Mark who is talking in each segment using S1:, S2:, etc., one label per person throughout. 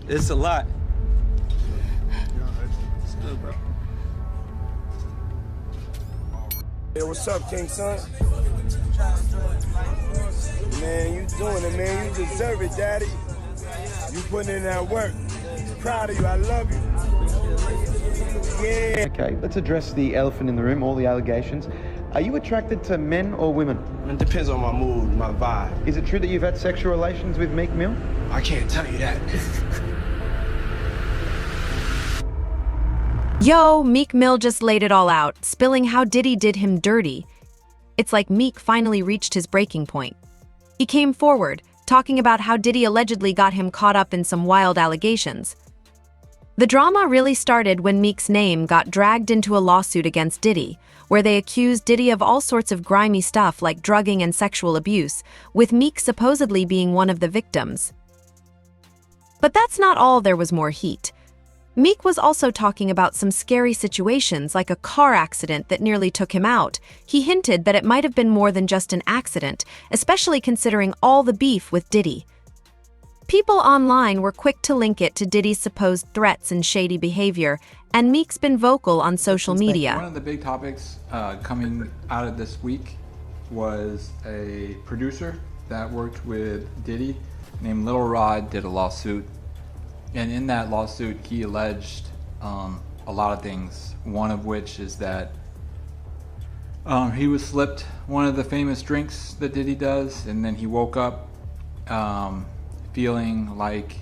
S1: It's a lot. It's good, bro.
S2: Hey, what's up, King Son? Man, you doing it, man. You deserve it, Daddy. You putting in that work. Proud of you. I love you. Yeah.
S3: Okay, let's address the elephant in the room, all the allegations. Are you attracted to men or women?
S2: It depends on my mood, my vibe.
S3: Is it true that you've had sexual relations with Meek Mill?
S2: I can't tell you that.
S4: Yo, Meek Mill just laid it all out, spilling how Diddy did him dirty. It's like Meek finally reached his breaking point. He came forward, talking about how Diddy allegedly got him caught up in some wild allegations. The drama really started when Meek's name got dragged into a lawsuit against Diddy, where they accused Diddy of all sorts of grimy stuff like drugging and sexual abuse, with Meek supposedly being one of the victims. But that's not all. There was more heat. Meek was also talking about some scary situations like a car accident that nearly took him out. He hinted that it might have been more than just an accident, especially considering all the beef with Diddy. People online were quick to link it to Diddy's supposed threats and shady behavior, and Meek's been vocal on social media.
S5: One of the big topics coming out of this week was a producer that worked with Diddy named Lil Rod did a lawsuit. And in that lawsuit, he alleged a lot of things. One of which is that he was slipped one of the famous drinks that Diddy does, and then he woke up feeling like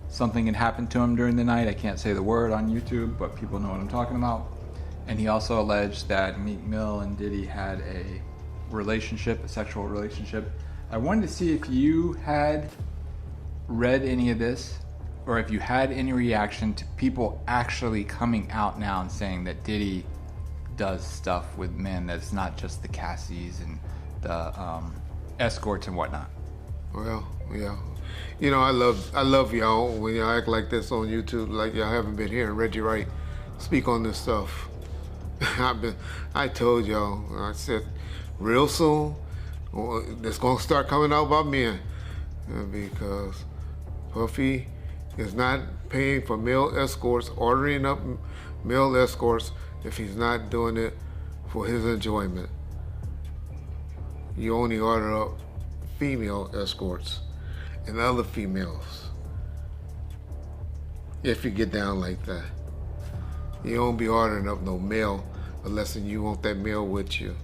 S5: something had happened to him during the night. I can't say the word on YouTube, but people know what I'm talking about. And he also alleged that Meek Mill and Diddy had a relationship, a sexual relationship. I wanted to see if you had read any of this, or if you had any reaction to people actually coming out now and saying that Diddy does stuff with men that's not just the Cassies and the escorts and whatnot.
S6: Well, yeah. You know, I love y'all when y'all act like this on YouTube, like y'all haven't been hearing Reggie Wright speak on this stuff. I told y'all, I said, real soon, it's gonna start coming out about men, because Puffy is not paying for male escorts, ordering up male escorts if he's not doing it for his enjoyment. You only order up female escorts and other females if you get down like that. You don't be ordering up no male unless you want that male with you.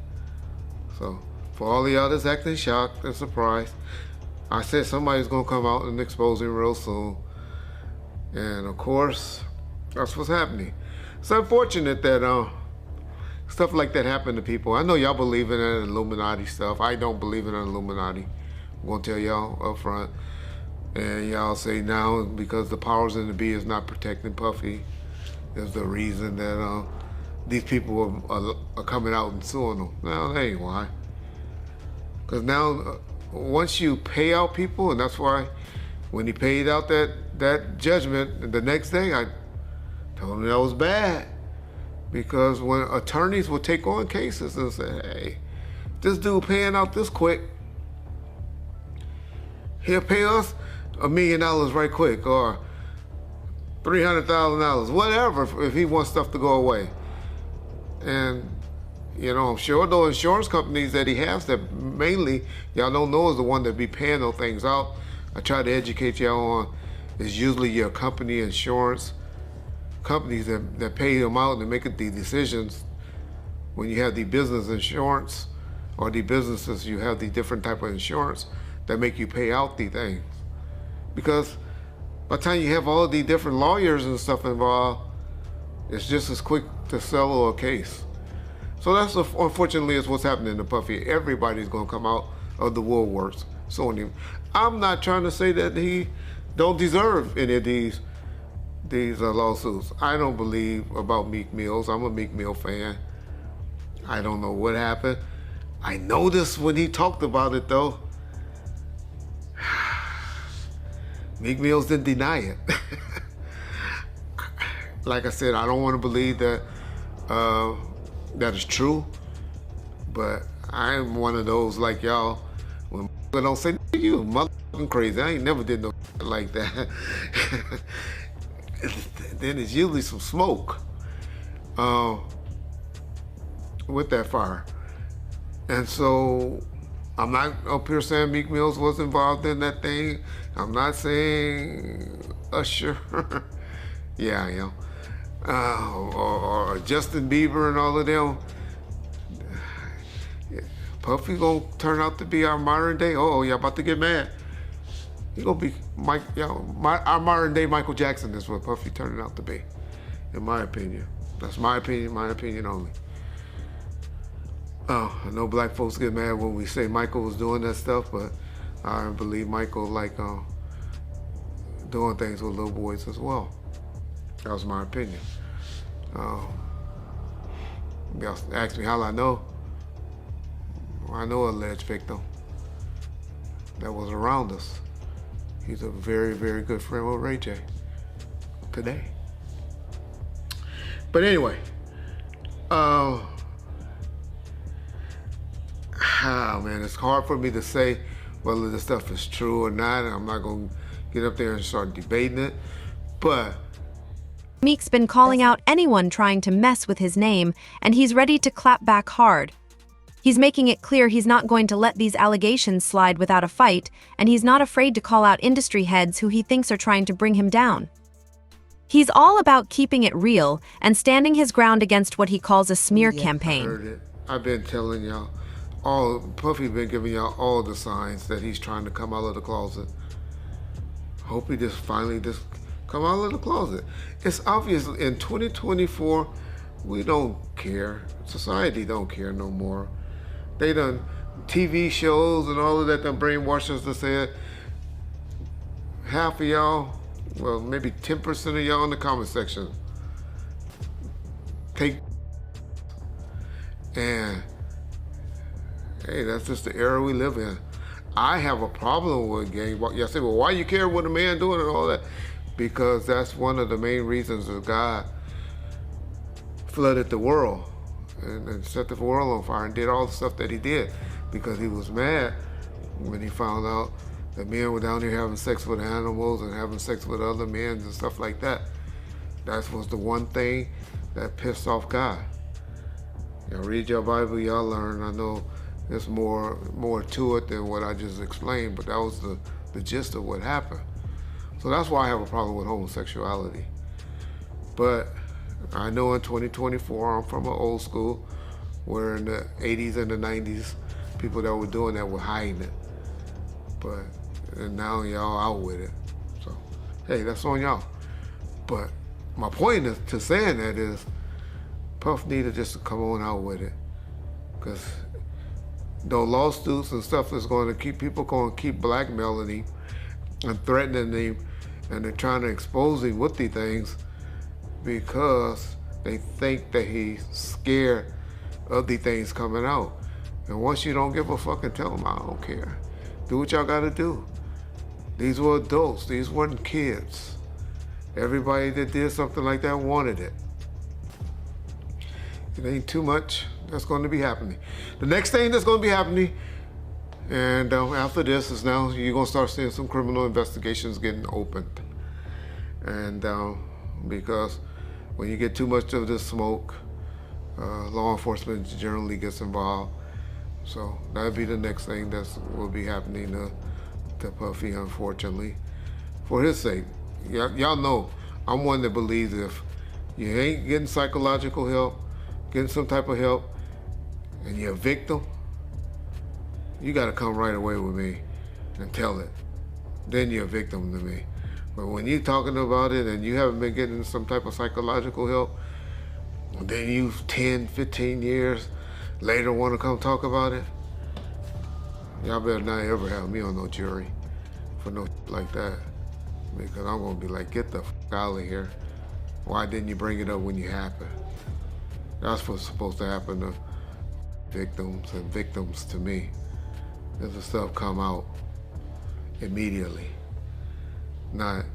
S6: So for all the others acting shocked and surprised, I said somebody's gonna come out and expose him real soon. And of course, that's what's happening. It's unfortunate that stuff like that happened to people. I know y'all believe in that Illuminati stuff. I don't believe in an Illuminati. I'm gonna tell y'all up front. And y'all say now because the powers in the be is not protecting Puffy is the reason that these people are coming out and suing them. No, that ain't why. Because now, once you pay out people, and that's why when he paid out that judgment, the next day I told him that was bad. Because when attorneys will take on cases and say, hey, this dude paying out this quick, he'll pay us $1 million right quick, or $300,000, whatever, if he wants stuff to go away. And, you know, I'm sure those insurance companies that he has that mainly y'all don't know is the one that be paying those things out. I try to educate y'all on is usually your company insurance companies that pay them out and make the decisions when you have the business insurance or the businesses, you have the different type of insurance that make you pay out the things. Because by the time you have all the different lawyers and stuff involved, it's just as quick to settle a case. So that's unfortunately is what's happening to Puffy. Everybody's gonna come out of the woodworks suing him. I'm not trying to say that he don't deserve any of these lawsuits. I don't believe about Meek Mills. I'm a Meek Mill fan. I don't know what happened. I noticed when he talked about it though, Meek Mills didn't deny it. Like I said, I don't want to believe that that is true, but I'm one of those like y'all, when don't say, you motherfucking crazy, I ain't never did no like that, then it's usually some smoke with that fire. And so I'm not up here saying Meek Mills was involved in that thing. I'm not saying Usher. Yeah, I am. Or Justin Bieber and all of them. Puffy gonna turn out to be our modern day. Oh, y'all about to get mad. He gonna be our modern day Michael Jackson is what Puffy turning out to be, in my opinion. That's my opinion only. I know black folks get mad when we say Michael was doing that stuff, but I believe Michael like doing things with little boys as well. That was my opinion. Y'all asked me how I know. I know an alleged victim that was around us. He's a very, very good friend with Ray J today. But anyway, man, it's hard for me to say whether this stuff is true or not. I'm not gonna get up there and start debating it, but
S4: Meek's been calling out anyone trying to mess with his name, and he's ready to clap back hard. He's making it clear he's not going to let these allegations slide without a fight, and he's not afraid to call out industry heads who he thinks are trying to bring him down. He's all about keeping it real and standing his ground against what he calls a smear campaign.
S6: I heard it. I've been telling y'all, Puffy been giving y'all all the signs that he's trying to come out of the closet. Hope he just finally come out of the closet. It's obvious in 2024, we don't care. Society don't care no more. They done TV shows and all of that done brainwashed us to say half of y'all, well, maybe 10% of y'all in the comment section take, and hey, that's just the era we live in. I have a problem with gang. Y'all say, well, why you care what a man doing and all that? Because that's one of the main reasons that God flooded the world and set the world on fire and did all the stuff that he did, because he was mad when he found out that men were down here having sex with animals and having sex with other men and stuff like that. That was the one thing that pissed off God. Y'all read your Bible, y'all learn. I know there's more to it than what I just explained, but that was the gist of what happened. So that's why I have a problem with homosexuality. But I know in 2024, I'm from an old school, where in the 80s and the 90s, people that were doing that were hiding it. And now y'all out with it. So, hey, that's on y'all. But my point to saying that is, Puff needed just to come on out with it. Because those lawsuits and stuff is going to keep blackmailing him and threatening him, and they're trying to expose him with these things because they think that he's scared of these things coming out. And once you don't give a fuck and tell them, I don't care. Do what y'all gotta do. These were adults, these weren't kids. Everybody that did something like that wanted it. It ain't too much that's going to be happening. The next thing that's going to be happening, and after this, is now you're going to start seeing some criminal investigations getting opened. And because when you get too much of this smoke, law enforcement generally gets involved. So that'll be the next thing that will be happening to Puffy, unfortunately, for his sake. Y'all know I'm one that believes if you ain't getting psychological help, getting some type of help, and you're a victim, you gotta come right away with me and tell it. Then you're a victim to me. But when you're talking about it and you haven't been getting some type of psychological help, then you 10, 15 years later want to come talk about it, y'all better not ever have me on no jury for no like that. Because I'm gonna be like, get the fuck out of here. Why didn't you bring it up when you happened? That's what's supposed to happen to victims and victims to me. Is the stuff come out immediately, not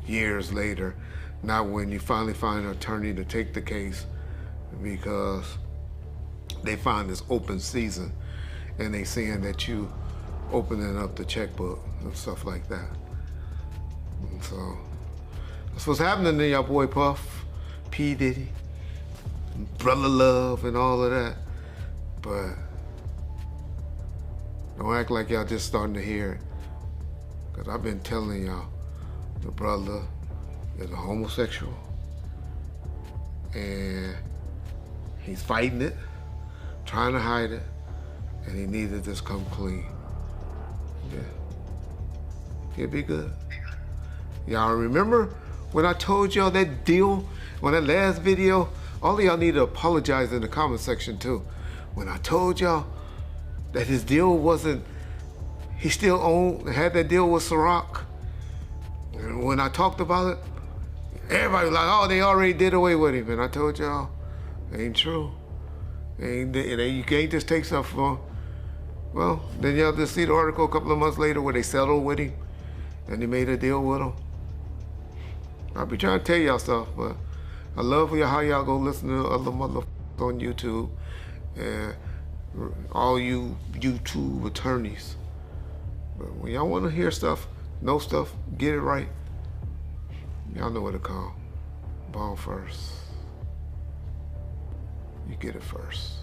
S6: years later, not when you finally find an attorney to take the case because they find this open season and they seeing that you opening up the checkbook and stuff like that. So that's what's happening to y'all boy Puff, P. Diddy, Brother Love, and all of that. But don't act like y'all just starting to hear it. Because I've been telling y'all, the brother is a homosexual. And he's fighting it, trying to hide it, and he needs to just come clean. Yeah. He'll be good. Y'all remember when I told y'all that deal, on that last video? All of y'all need to apologize in the comment section too. When I told y'all that his deal wasn't, he still had that deal with Ciroc. And when I talked about it, everybody was like, oh, they already did away with him. And I told y'all, it ain't true. You can't just take stuff from, well, then y'all just see the article a couple of months later where they settled with him and they made a deal with him. I'll be trying to tell y'all stuff, but I love how y'all go listen to other motherfuckers on YouTube and all you YouTube attorneys. But when y'all want to hear stuff, know stuff, get it right, y'all know what to call. Bomb first. You get it first.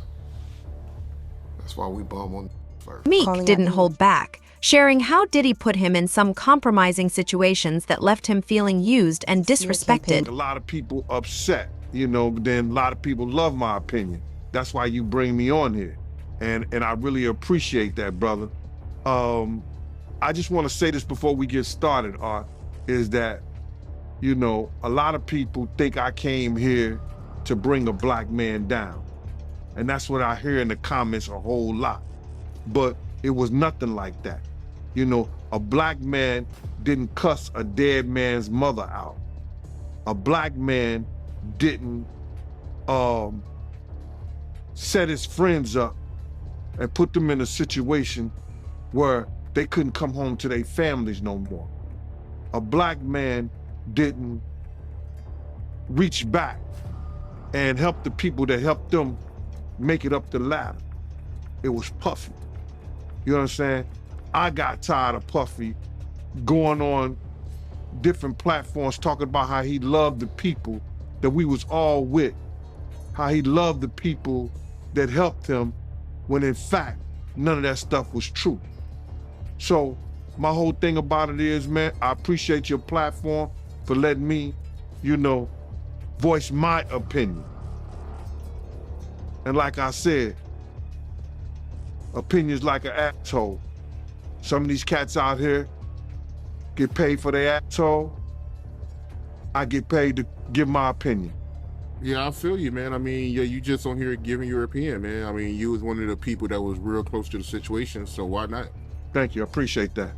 S6: That's why we bomb on first.
S4: Meek didn't hold back, sharing how Diddy put him in some compromising situations that left him feeling used and disrespected.
S1: A lot of people upset, but then a lot of people love my opinion. That's why you bring me on here. And I really appreciate that, brother. I just want to say this before we get started, Art, is that, a lot of people think I came here to bring a black man down. And that's what I hear in the comments a whole lot. But it was nothing like that. A black man didn't cuss a dead man's mother out. A black man didn't set his friends up and put them in a situation where they couldn't come home to their families no more. A black man didn't reach back and help the people that helped them make it up the ladder. It was Puffy. You understand? I got tired of Puffy going on different platforms talking about how he loved the people that we was all with, how he loved the people that helped him, when in fact, none of that stuff was true. So my whole thing about it is, man, I appreciate your platform for letting me, voice my opinion. And like I said, opinions like an asshole. Some of these cats out here get paid for their asshole. I get paid to give my opinion.
S7: Yeah, I feel you, man. I mean, yeah, you just on here giving your opinion, man. I mean, you was one of the people that was real close to the situation, so why not?
S1: Thank you, I appreciate that.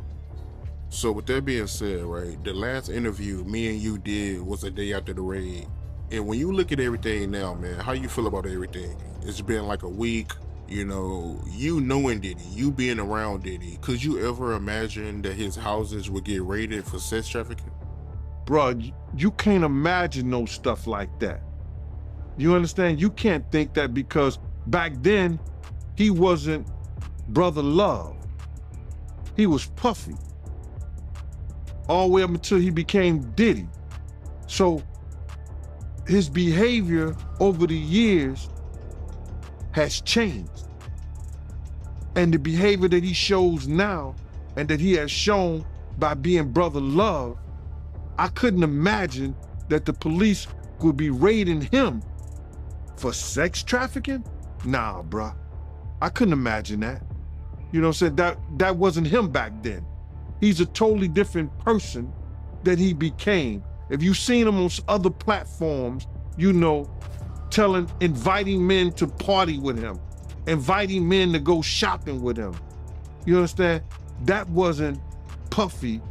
S7: So with that being said, right, the last interview me and you did was a day after the raid. And when you look at everything now, man, how you feel about everything? It's been like a week, you knowing Diddy, you being around Diddy. Could you ever imagine that his houses would get raided for sex trafficking?
S1: Bruh, you can't imagine no stuff like that. You understand? You can't think that, because back then, he wasn't Brother Love. He was Puffy. All the way up until he became Diddy. So his behavior over the years has changed. And the behavior that he shows now, and that he has shown by being Brother Love, I couldn't imagine that the police would be raiding him for sex trafficking? Nah, bruh. I couldn't imagine that. You know what I'm saying? That wasn't him back then. He's a totally different person that he became. If you've seen him on other platforms, inviting men to party with him, inviting men to go shopping with him. You understand? That wasn't Puffy.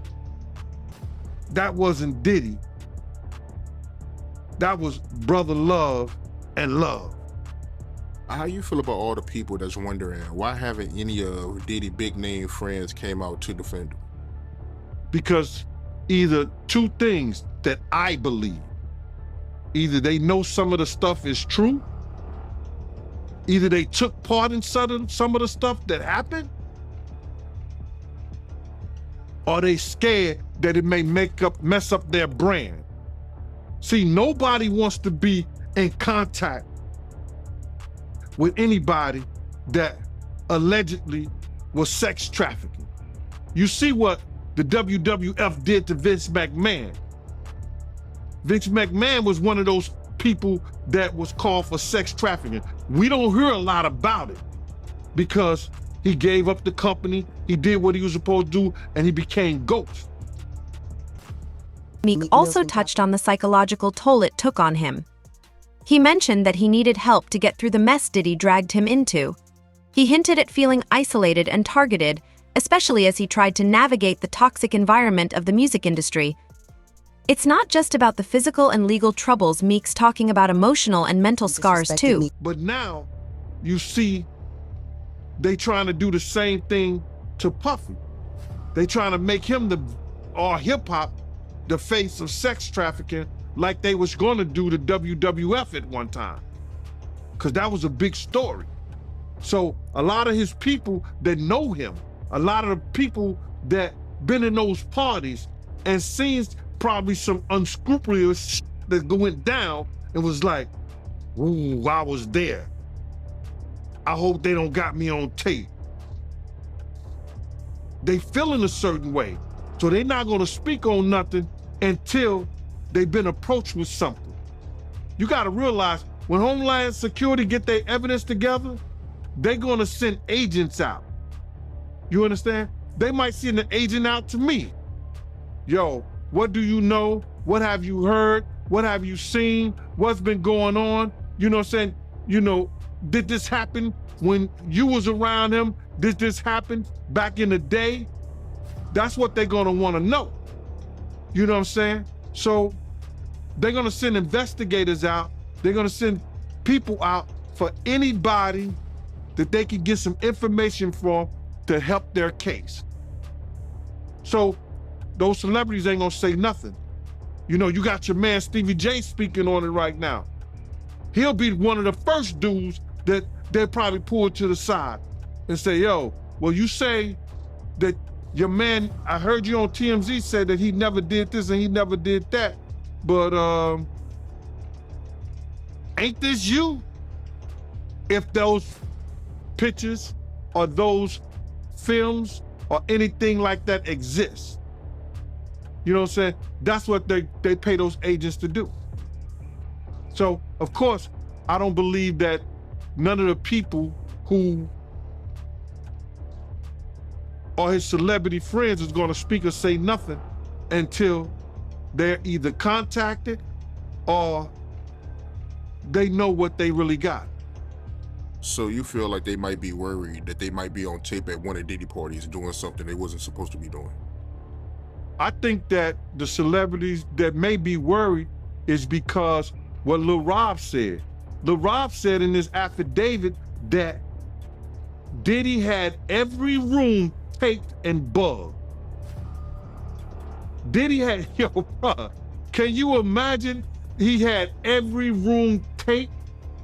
S1: That wasn't Diddy. That was Brother Love and Love.
S7: How you feel about all the people that's wondering why haven't any of Diddy big name friends came out to defend him?
S1: Because either two things that I believe. Either they know some of the stuff is true, either they took part in some of the stuff that happened, Or they scared that it may mess up their brand. See, nobody wants to be in contact with anybody that allegedly was sex trafficking. You see what the WWF did to Vince McMahon. Vince McMahon was one of those people that was called for sex trafficking. We don't hear a lot about it because he gave up the company, he did what he was supposed to do, and he became Ghost.
S4: Meek also touched on the psychological toll it took on him. He mentioned that he needed help to get through the mess Diddy dragged him into. He hinted at feeling isolated and targeted, especially as he tried to navigate the toxic environment of the music industry. It's not just about the physical and legal troubles. Meek's talking about emotional and mental scars too.
S1: But now you see they trying to do the same thing to Puffy. They trying to make him or hip hop the face of sex trafficking like they was gonna do to WWF at one time. Cause that was a big story. So a lot of his people that know him, a lot of the people that been in those parties and seen probably some unscrupulous shit that went down and was like, ooh, I was there. I hope they don't got me on tape. They feeling a certain way. So they're not gonna speak on nothing until they've been approached with something. You gotta realize when Homeland Security get their evidence together, they're gonna send agents out. You understand? They might send an agent out to me. Yo, what do you know? What have you heard? What have you seen? What's been going on? You know what I'm saying? You know, did this happen when you was around him? Did this happen back in the day? That's what they're gonna wanna know. You know what I'm saying? So they're gonna send investigators out. They're gonna send people out for anybody that they can get some information from to help their case. So those celebrities ain't gonna say nothing. You know, you got your man Stevie J speaking on it right now. He'll be one of the first dudes that they'll probably pull to the side and say, yo, well, you say that your man, I heard you on TMZ said that he never did this and he never did that, but ain't this you? If those pictures or those films or anything like that exists. You know what I'm saying? That's what they pay those agents to do. So, of course, I don't believe that none of the people who are his celebrity friends is gonna speak or say nothing until they're either contacted or they know what they really got.
S7: So you feel like they might be worried that they might be on tape at one of Diddy parties doing something they wasn't supposed to be doing?
S1: I think that the celebrities that may be worried is because what Lil Rob said. Lil Rob said in his affidavit that Diddy had every room taped and bugged. Diddy had, yo, bro, can you imagine he had every room taped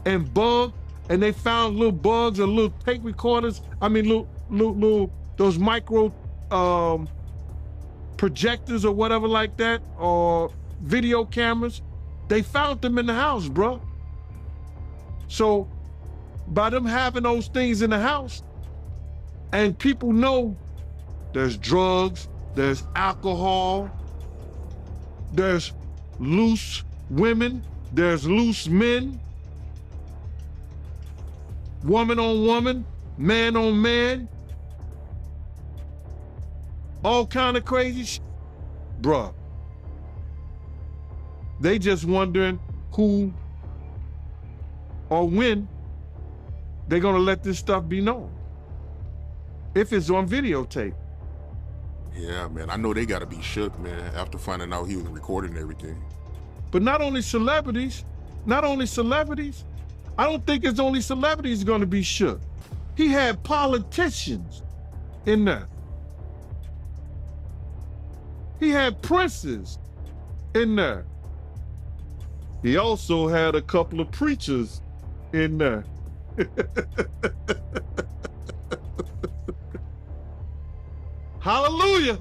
S1: and bugged and they found little bugs or little tape recorders, I mean, little those micro projectors or whatever like that, or video cameras. They found them in the house, bro. So by them having those things in the house, and people know there's drugs, there's alcohol, there's loose women, there's loose men, woman on woman, man on man, all kind of crazy shit. Bruh, they just wondering who or when they're gonna let this stuff be known. If it's on videotape.
S7: Yeah, man, I know they gotta be shook, man, after finding out he was recording everything.
S1: But not only celebrities, I don't think it's only celebrities gonna be shook. He had politicians in there. He had princes in there. He also had a couple of preachers in there. Hallelujah.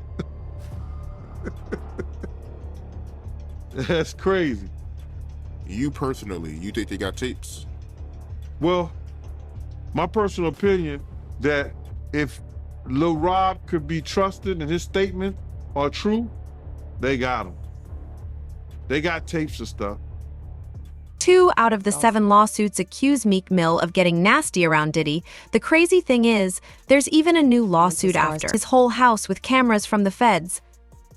S1: That's crazy.
S7: You personally, you think they got tapes?
S1: Well, my personal opinion that if Lil Rob could be trusted and his statements are true, they got him. They got tapes of stuff.
S4: 2 out of the 7 lawsuits accuse Meek Mill of getting nasty around Diddy. The crazy thing is, there's even a new lawsuit after his whole house with cameras from the feds.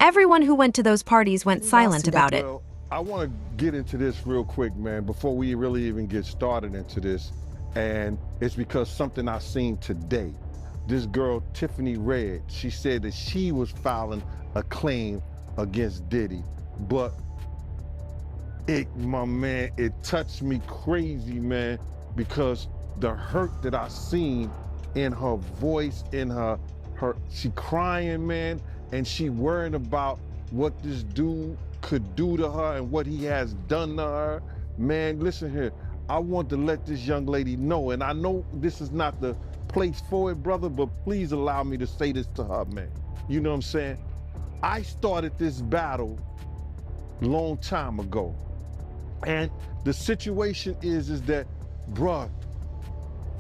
S4: Everyone who went to those parties went silent about it.
S1: Well, I want to get into this real quick, man, before we really even get started into this. And it's because something I seen today. This girl, Tiffany Red, she said that she was filing a claim against Diddy. But my man, it touched me crazy, man, because the hurt that I seen in her voice, in her she crying, man, and she worrying about what this dude could do to her and what he has done to her. Man, listen here, I want to let this young lady know, and I know this is not the place for it, brother, but please allow me to say this to her, man. You know what I'm saying? I started this battle long time ago. And the situation is that, bruh,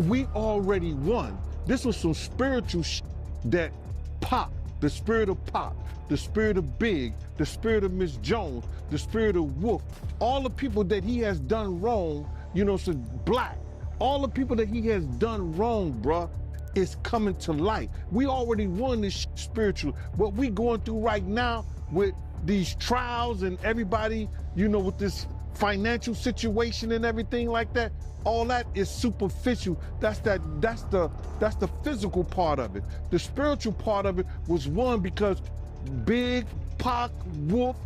S1: we already won. This was some spiritual that Pop, the spirit of Pop, the spirit of Big, the spirit of Miss Jones, the spirit of Wolf, all the people that he has done wrong, you know, so Black, all the people that he has done wrong, bruh, is coming to light. We already won this spiritual. What we going through right now with these trials and everybody, you know, with this financial situation and everything like that, all that is superficial. That's the physical part of it. The spiritual part of it was won because Big, Pac, Wolf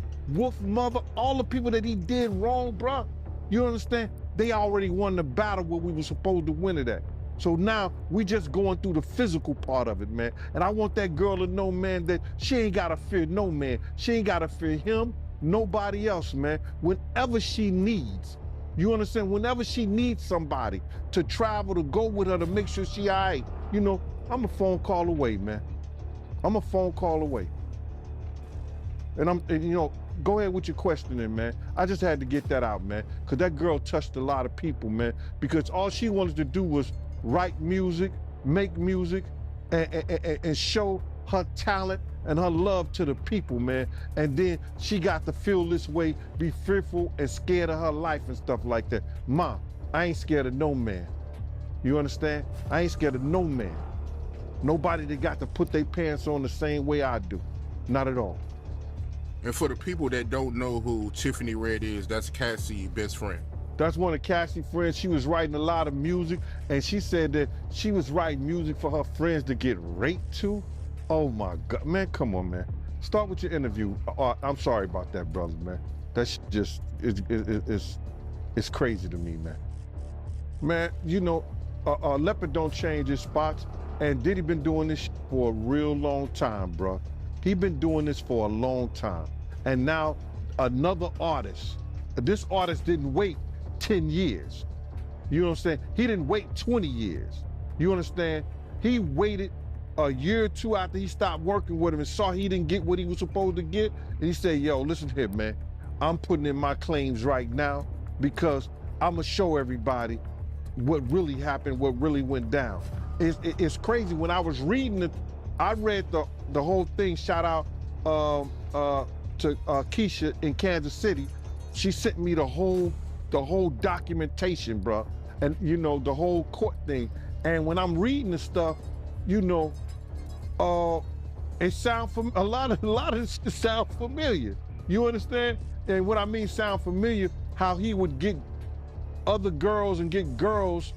S1: Mother, all the people that he did wrong, bruh, you understand? They already won the battle where we were supposed to win it at. So now we just going through the physical part of it, man. And I want that girl to know, man, that she ain't gotta fear no man. She ain't gotta fear him, nobody else, man. Whenever she needs, you understand? Whenever she needs somebody to travel, to go with her, to make sure she all right, you know, I'm a phone call away, man. I'm a phone call away. And you know, go ahead with your questioning, man. I just had to get that out, man, because that girl touched a lot of people, man, because all she wanted to do was write music, make music, and show her talent and her love to the people, man. And then she got to feel this way, be fearful and scared of her life and stuff like that. Ma, I ain't scared of no man. You understand? I ain't scared of no man. Nobody that got to put their pants on the same way I do. Not at all.
S7: And for the people that don't know who Tiffany Red is, that's Cassie's best friend.
S1: That's one of Cassie's friends. She was writing a lot of music, and she said that she was writing music for her friends to get raped too. Oh my God, man, come on, man. Start with your interview. I'm sorry about that, brother, man. That's just, it's crazy to me, man. Man, you know, leopard don't change his spots, and Diddy been doing this for a real long time, bro. He been doing this for a long time. And now another artist, this artist didn't wait 10 years. You know what I'm saying? He didn't wait 20 years. You understand? He waited a year or two after he stopped working with him and saw he didn't get what he was supposed to get. And he said, yo, listen here, man. I'm putting in my claims right now because I'm gonna show everybody what really happened, what really went down. It's crazy. When I was reading it, I read the whole thing. Shout out to Keisha in Kansas City. She sent me the whole documentation, bro, and you know, the whole court thing. And when I'm reading the stuff, you know, it sound a lot of it sound familiar. You understand? And what I mean sound familiar, how he would get other girls and get girls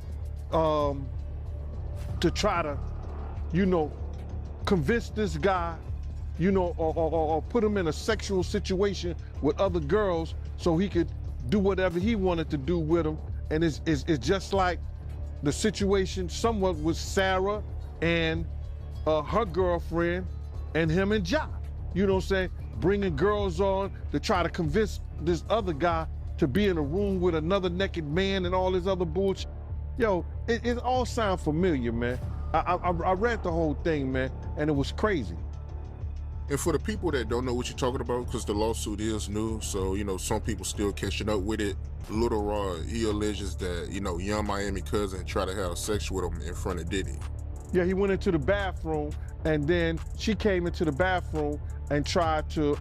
S1: to try to, you know, convince this guy, you know, or put him in a sexual situation with other girls so he could do whatever he wanted to do with them. And it's just like the situation somewhat with Sarah and her girlfriend and him and Ja. You know what I'm saying? Bringing girls on to try to convince this other guy to be in a room with another naked man and all this other bullshit. Yo, it all sounds familiar, man. I read the whole thing, man, and it was crazy.
S7: And for the people that don't know what you're talking about, because the lawsuit is new, so, you know, some people still catching up with it. Lil Rod, he alleges that, you know, Young Miami cousin tried to have sex with him in front of Diddy.
S1: Yeah, he went into the bathroom, and then she came into the bathroom and tried to,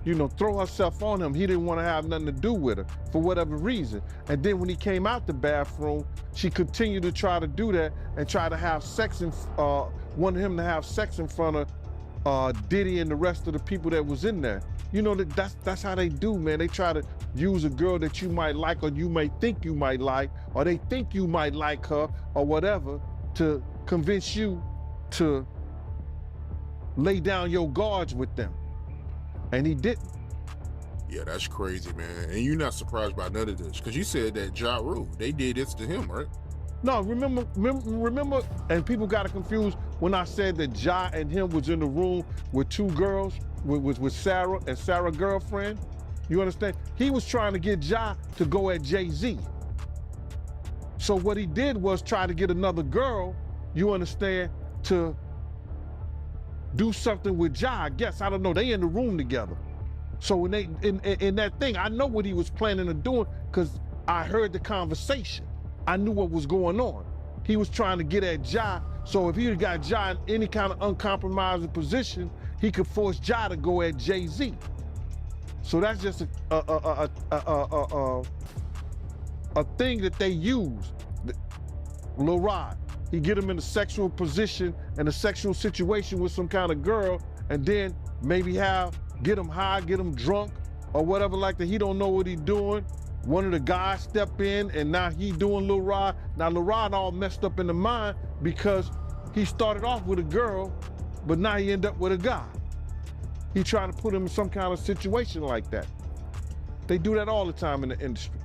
S1: you know, throw herself on him. He didn't want to have nothing to do with her for whatever reason. And then when he came out the bathroom, she continued to try to do that and try to have sex, wanted him to have sex in front of Diddy and the rest of the people that was in there. You know, that's how they do, man. They try to use a girl that you might like, or you may think you might like, or they think you might like her or whatever, to convince you to lay down your guards with them. And he didn't.
S7: Yeah, that's crazy, man. And you're not surprised by none of this, because you said that Ja Rule, they did this to him, right?
S1: No, remember, and people got it confused when I said that Ja and him was in the room with two girls, with Sarah and Sarah's girlfriend. You understand? He was trying to get Ja to go at Jay-Z. So what he did was try to get another girl, you understand, to do something with Ja, I guess. I don't know. They in the room together. So when they in that thing, I know what he was planning on doing because I heard the conversation. I knew what was going on. He was trying to get at Ja, so if he had got Ja in any kind of uncompromising position, he could force Ja to go at Jay-Z. So that's just a thing that they use. Lil Rod, he get him in a sexual position and a sexual situation with some kind of girl, and then maybe get him high, get him drunk, or whatever like that. He don't know what he's doing. One of the guys step in, and now he doing Lil Rod. Now Lil Rod all messed up in the mind because he started off with a girl, but now he end up with a guy. He trying to put him in some kind of situation like that. They do that all the time in the industry.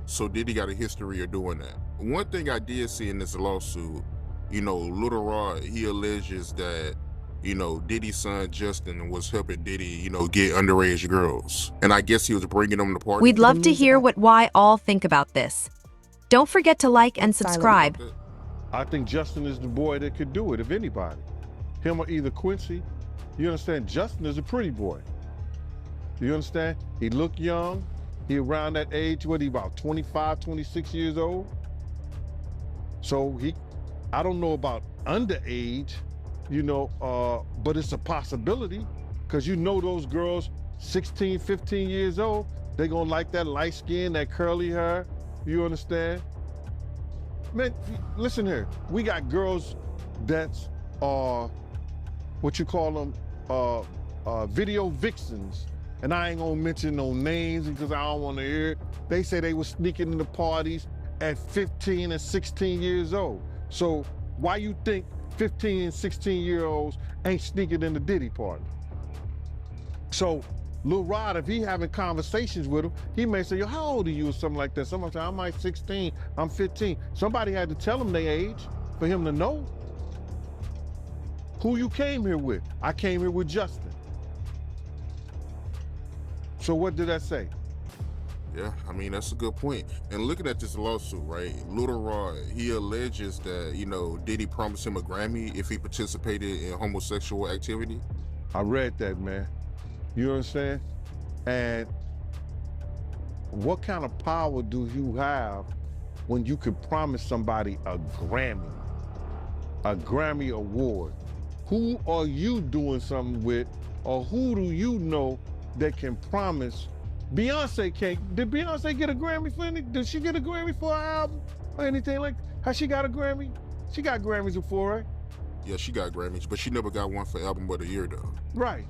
S7: So Diddy got a history of doing that. One thing I did see in this lawsuit, you know, Lil Rod, he alleges that, you know, Diddy's son Justin was helping Diddy, you know, get underage girls. And I guess he was bringing them to parties.
S4: We'd love to hear what why all think about this. Don't forget to like and subscribe.
S1: I think Justin is the boy that could do it, if anybody. Him or either Quincy. You understand? Justin is a pretty boy. You understand? He look young. He around that age, what, he about 25, 26 years old? So I don't know about underage, you know, but it's a possibility, because you know those girls 16, 15 years old, they gonna like that light skin, that curly hair, you understand? Man, listen here, we got girls that's, what you call them, video vixens, and I ain't gonna mention no names because I don't wanna hear it. They say they was sneaking into parties at 15 and 16 years old. So why you think 15 and 16-year-olds ain't sneaking in the Diddy party? So Lil Rod, if he having conversations with him, he may say, yo, how old are you, or something like that. Somebody say, I'm like 16, I'm 15. Somebody had to tell him their age for him to know. Who you came here with? I came here with Justin. So what did that say?
S7: Yeah, I mean, that's a good point. And looking at this lawsuit, right, Lil Rod, he alleges that, you know, Diddy promised him a Grammy if he participated in homosexual activity.
S1: I read that, man. You understand? And what kind of power do you have when you can promise somebody a Grammy award? Who are you doing something with, or who do you know that can promise? Beyonce can't. Did Beyonce get a Grammy for anything? Did she get a Grammy for an album or anything like that? Has she got a Grammy? She got Grammys before, right?
S7: Yeah, she got Grammys, but she never got one for Album of the Year, though.
S1: Right.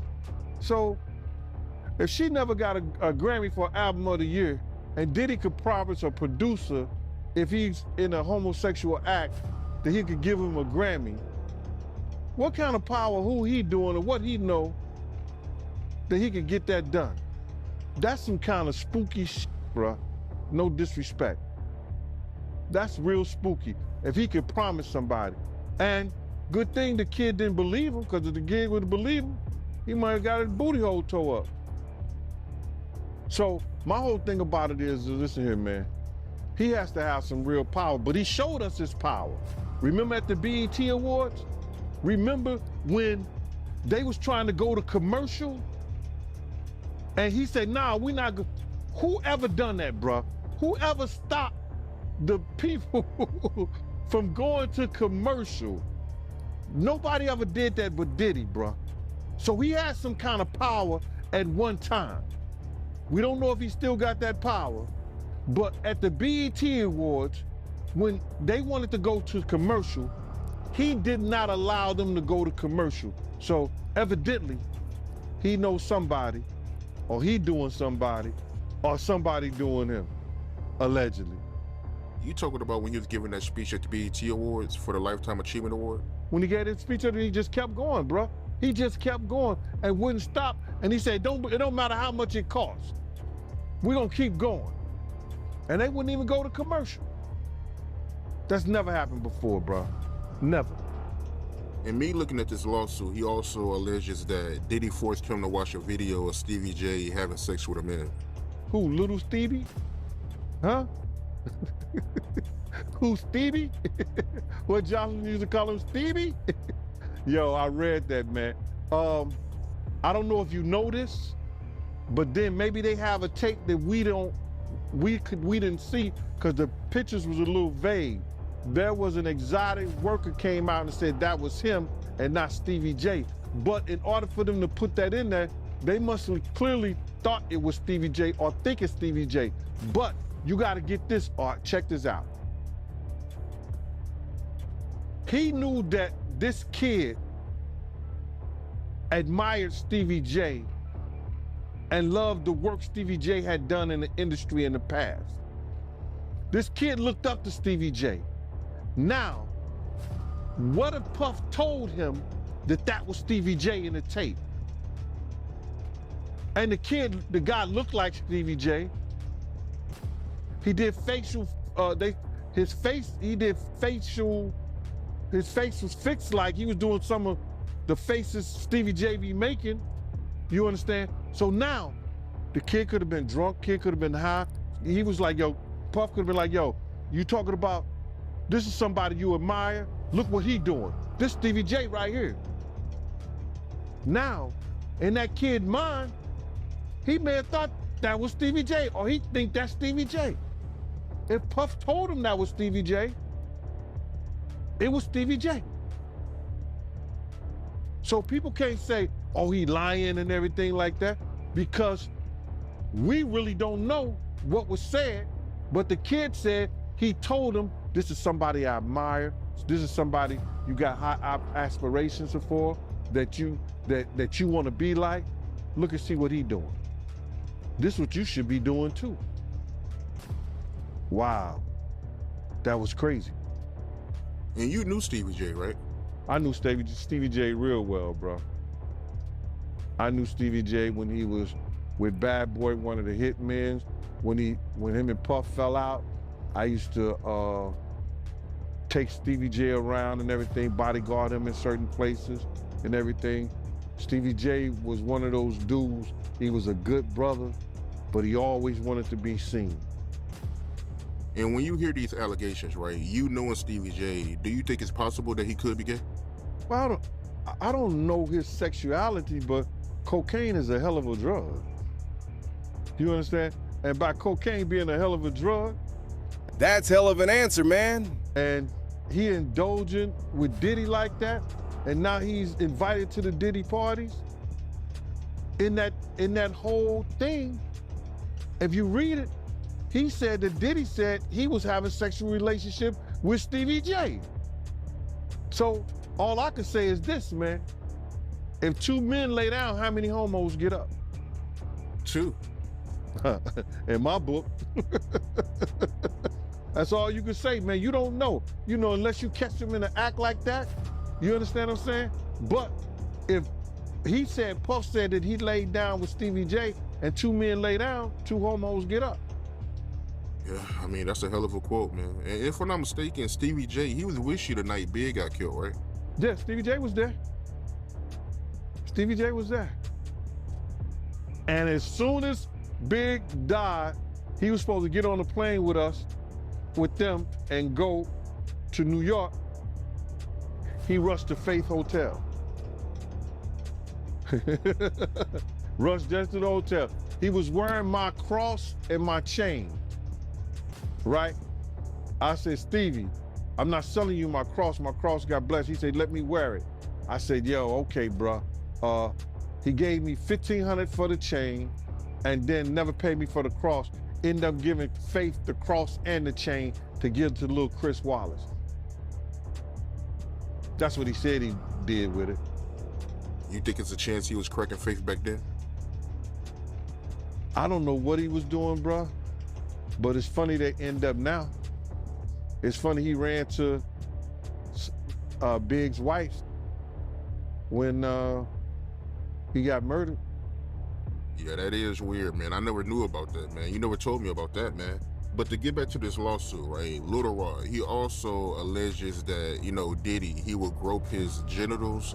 S1: So if she never got a Grammy for Album of the Year, and Diddy could promise a producer, if he's in a homosexual act, that he could give him a Grammy, what kind of power, who he doing, or what he know that he could get that done? That's some kind of spooky shit, bruh. No disrespect. That's real spooky. If he could promise somebody. And good thing the kid didn't believe him, because if the kid would have believed him, he might have got his booty hole tore up. So my whole thing about it is, listen here, man. He has to have some real power, but he showed us his power. Remember at the BET Awards? Remember when they was trying to go to commercial, and he said, nah, we not go. Whoever done that, bruh? Whoever stopped the people from going to commercial? Nobody ever did that but Diddy, bruh. So he had some kind of power at one time. We don't know if he still got that power, but at the BET Awards, when they wanted to go to commercial, he did not allow them to go to commercial. So evidently, he knows somebody, or he doing somebody, or somebody doing him, allegedly.
S7: You talking about when he was giving that speech at the BET Awards for the Lifetime Achievement Award?
S1: When he gave his speech, he just kept going, bro. He just kept going and wouldn't stop. And he said, it don't matter how much it costs. We're gonna keep going. And they wouldn't even go to commercial. That's never happened before, bro. Never.
S7: And me looking at this lawsuit, he also alleges that Diddy forced him to watch a video of Stevie J having sex with a man.
S1: Who, Little Stevie? Huh? Who, Stevie? What Johnson used to call him, Stevie? Yo, I read that, man. I don't know if you know this, but then maybe they have a tape that we didn't see because the pictures was a little vague. There was an exotic worker came out and said that was him and not Stevie J. But in order for them to put that in there, they must have clearly thought it was Stevie J or think it's Stevie J. But you got to get this, Art. Check this out. He knew that this kid admired Stevie J and loved the work Stevie J had done in the industry in the past. This kid looked up to Stevie J. Now, what if Puff told him that that was Stevie J in the tape? And the guy looked like Stevie J. He did facial, his face was fixed like he was doing some of the faces Stevie J be making. You understand? So now, the kid could have been drunk, kid could have been high. He was like, yo, Puff could have been like, yo, you talking about, this is somebody you admire? Look what he doing. This Stevie J right here. Now, in that kid's mind, he may have thought that was Stevie J, or he think that's Stevie J. If Puff told him that was Stevie J, it was Stevie J. So people can't say, oh, he lying and everything like that, because we really don't know what was said, but the kid said he told him, this is somebody I admire, this is somebody you got high aspirations for, that you want to be like. Look and see what he doing. This is what you should be doing too. Wow, that was crazy.
S7: And you knew Stevie J, right?
S1: I knew Stevie J real well, bro. I knew Stevie J when he was with Bad Boy, one of the hitmen. When him and Puff fell out, I used to take Stevie J around and everything, bodyguard him in certain places and everything. Stevie J was one of those dudes, he was a good brother, but he always wanted to be seen.
S7: And when you hear these allegations, right, you knowing Stevie J, do you think it's possible that he could be gay?
S1: Well, I don't know his sexuality, but cocaine is a hell of a drug. You understand? And by cocaine being a hell of a drug,
S2: That's hell of an answer, man.
S1: and he indulging with Diddy like that, and now he's invited to the Diddy parties. In that whole thing, if you read it, he said that Diddy said he was having sexual relationship with Stevie J. So all I can say is this, man. If two men lay down, how many homos get up?
S7: 2.
S1: In my book. That's all you can say, man. You don't know. You know, unless you catch them in an act like that. You understand what I'm saying? But if he said, Puff said that he laid down with Stevie J and 2 men lay down, 2 homos get up.
S7: Yeah, I mean, that's a hell of a quote, man. And if I'm not mistaken, Stevie J, he was with you the night Big got killed, right?
S1: Yeah, Stevie J was there. Stevie J was there. And as soon as Big died, he was supposed to get on a plane with us, with them, and go to New York. He rushed to Faith Hotel. Rushed just to the hotel. He was wearing my cross and my chain, right? I said, Stevie, I'm not selling you my cross. My cross got blessed. He said, let me wear it. I said, yo, okay, bro. He gave me $1,500 for the chain and then never paid me for the cross. Ended up giving Faith the cross and the chain to give to little Chris Wallace. That's what he said he did with it.
S7: You think it's a chance he was cracking Faith back then?
S1: I don't know what he was doing, bro, but it's funny they end up now. It's funny he ran to Big's wife when he got murdered.
S7: Yeah, that is weird, man. I never knew about that, man. You never told me about that, man. But to get back to this lawsuit, right? Lil Rod, he also alleges that, you know, Diddy, he would grope his genitals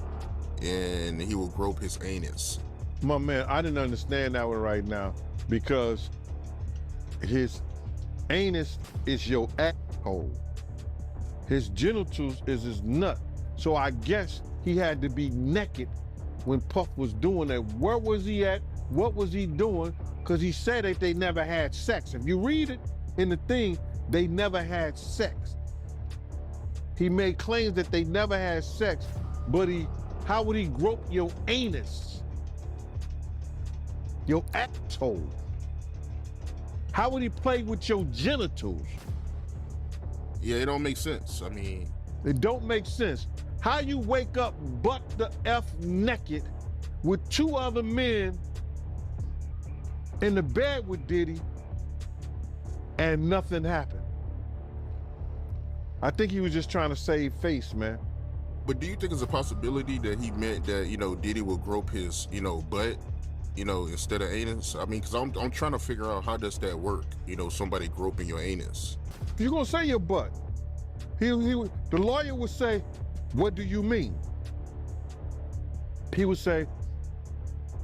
S7: and he would grope his anus.
S1: My man, I didn't understand that one right now because his anus is your asshole. His genitals is his nut. So I guess he had to be naked when Puff was doing that. Where was he at? What was he doing? Because he said that they never had sex. If you read it in the thing, they never had sex. He made claims that they never had sex, but how would he grope your anus? Your asshole? How would he play with your genitals?
S7: Yeah, it don't make sense. I mean,
S1: it don't make sense. How you wake up butt the F naked with two other men in the bed with Diddy and nothing happened? I think he was just trying to save face, man.
S7: But do you think it's a possibility that he meant that, you know, Diddy would grope his, you know, butt, you know, instead of anus? I mean, because I'm trying to figure out how does that work, you know, somebody groping your anus.
S1: You're going to say your butt. The lawyer would say, what do you mean? He would say,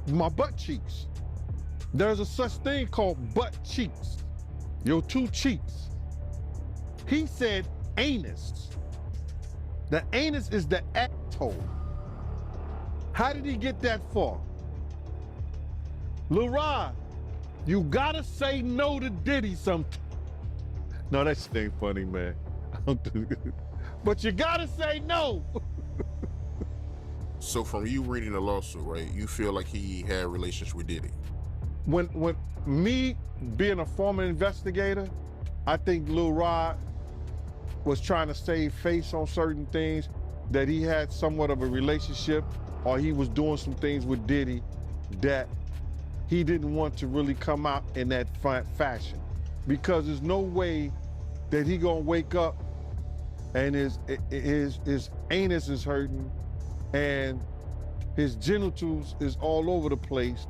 S1: my butt cheeks. There's a such thing called butt cheeks. Your two cheeks. He said anus. The anus is the asshole. How did he get that far? Lil Rod, you gotta say no to Diddy sometime. No, that shit ain't funny, man. But you gotta say no.
S7: So from you reading the lawsuit, right, you feel like he had relations with Diddy?
S1: When me being a former investigator, I think Lil Rod was trying to save face on certain things, that he had somewhat of a relationship or he was doing some things with Diddy that he didn't want to really come out in that fashion. Because there's no way that he gonna wake up and his anus is hurting and his genitals is all over the place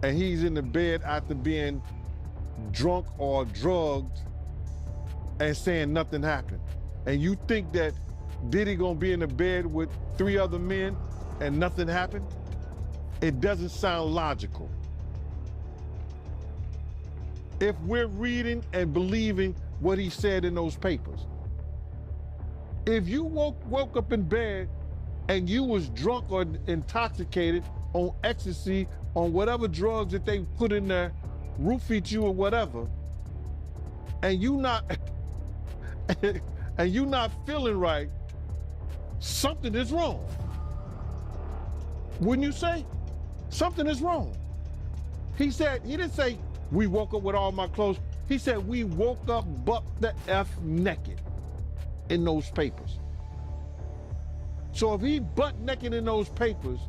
S1: and he's in the bed after being drunk or drugged and saying nothing happened. And you think that Diddy gonna be in the bed with 3 other men and nothing happened? It doesn't sound logical. If we're reading and believing what he said in those papers. If you woke up in bed and you was drunk or intoxicated on ecstasy, on whatever drugs that they put in there, roofied you or whatever, and you not feeling right, something is wrong. Wouldn't you say? Something is wrong. He didn't say, we woke up with all my clothes. He said, we woke up buck the F naked in those papers. So if he butt naked in those papers,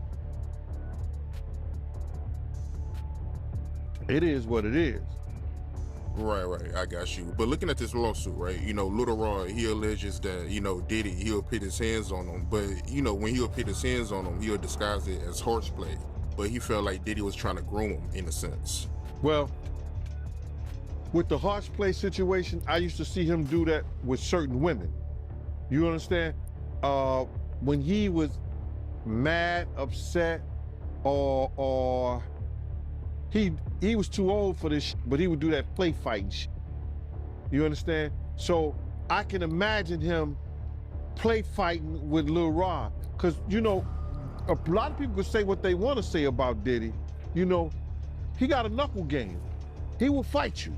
S1: it is what it is.
S7: Right, I got you. But looking at this lawsuit, right, you know, Lil Rod, he alleges that, you know, Diddy, he'll put his hands on him. But, you know, when he'll put his hands on him, he'll disguise it as horseplay. But he felt like Diddy was trying to groom him in a sense.
S1: Well, with the horseplay situation, I used to see him do that with certain women. You understand? When he was mad, upset, or he was too old for this shit, but he would do that play fighting shit. You understand? So I can imagine him play fighting with Lil Rod, because, you know, a lot of people could say what they want to say about Diddy. You know, he got a knuckle game. He will fight you.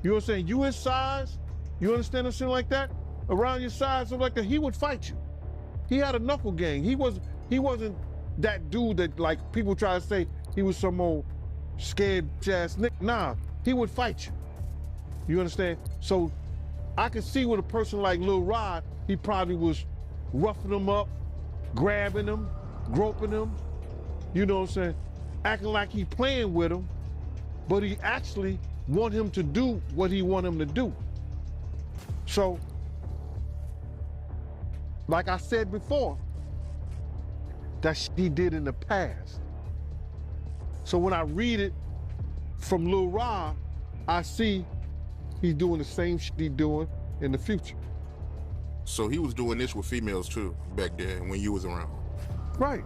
S1: You know what I'm saying? You his size, you understand something like that? Around your size, something like that, he would fight you. He had a knuckle game. He wasn't that dude that, like, people try to say he was some old scared ass nigga. Nah, he would fight you. You understand? So I can see with a person like Lil Rod, he probably was roughing him up, grabbing him, groping him, you know what I'm saying? Acting like he playing with him, but he actually want him to do what he want him to do. So, like I said before, that shit he did in the past. So when I read it from Lil Rod, I see he's doing the same shit he's doing in the future.
S7: So he was doing this with females too back then when you was around.
S1: Right.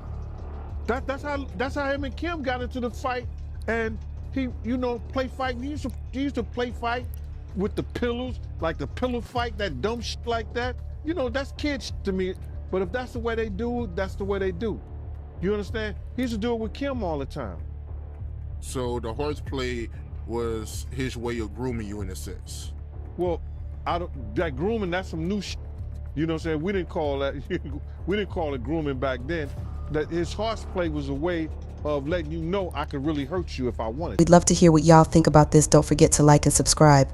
S1: That's how him and Kim got into the fight, and he, you know, play fight. He used to play fight with the pillows, like the pillow fight, that dumb shit like that. You know, that's kid shit to me. But if that's the way they do, that's the way they do. You understand? He used to do it with Kim all the time.
S7: So the horseplay was his way of grooming you in a sense.
S1: Well, that grooming, that's some new shit. You know what I'm saying? We didn't call it grooming back then. That his horseplay was a way of letting you know I could really hurt you if I wanted.
S8: We'd love to hear what y'all think about this. Don't forget to like and subscribe.